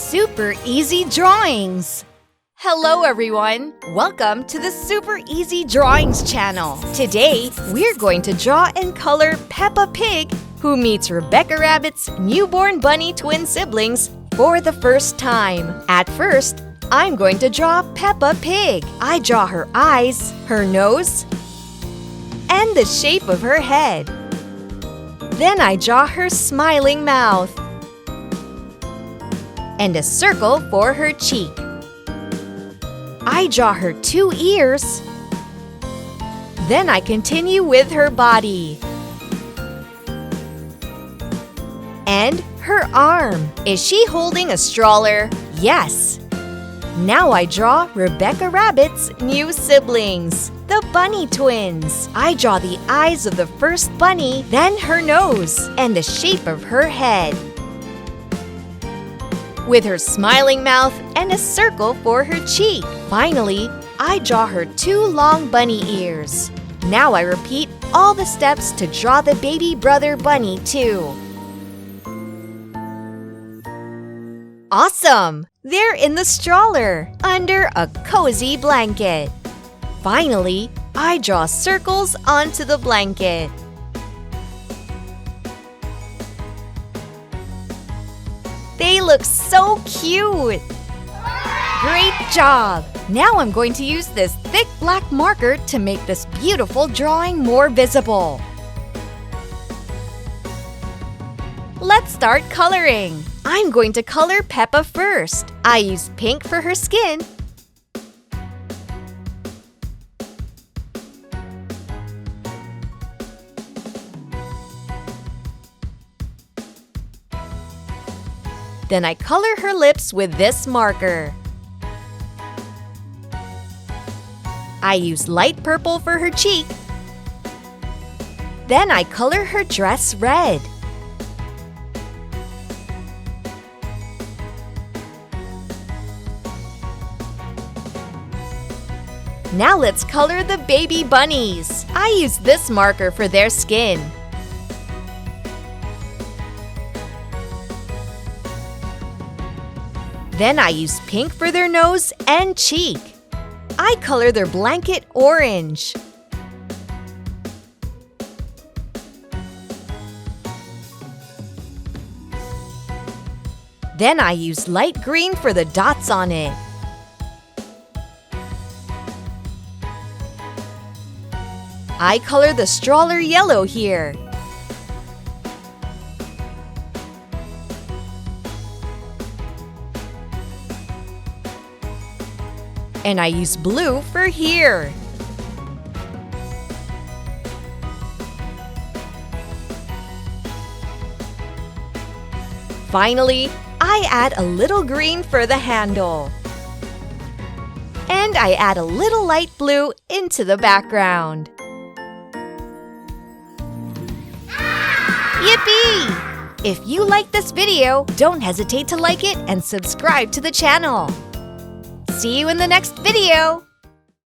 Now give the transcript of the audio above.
Super Easy Drawings. Hello everyone! Welcome to the Super Easy Drawings channel. Today, we're going to draw and color Peppa Pig, who meets Rebecca Rabbit's newborn bunny twin siblings for the first time. At first, I'm going to draw Peppa Pig. I draw her eyes, her nose, and the shape of her head. Then I draw her smiling mouth and a circle for her cheek. I draw her 2 ears. Then I continue with her body and her arm. Is she holding a stroller? Yes. Now I draw Rebecca Rabbit's new siblings, the bunny twins. I draw the eyes of the first bunny, then her nose, and the shape of her head, with her smiling mouth and a circle for her cheek. Finally, I draw her 2 long bunny ears. Now I repeat all the steps to draw the baby brother bunny too. Awesome! They're in the stroller, under a cozy blanket. Finally, I draw circles onto the blanket. They look so cute! Great job! Now I'm going to use this thick black marker to make this beautiful drawing more visible. Let's start coloring. I'm going to color Peppa first. I use pink for her skin, then I color her lips with this marker. I use light purple for her cheek. Then I color her dress red. Now let's color the baby bunnies. I use this marker for their skin. Then I use pink for their nose and cheek. I color their blanket orange. Then I use light green for the dots on it. I color the stroller yellow here. And I use blue for here. Finally, I add a little green for the handle. And I add a little light blue into the background. Yippee! If you like this video, don't hesitate to like it and subscribe to the channel. See you in the next video!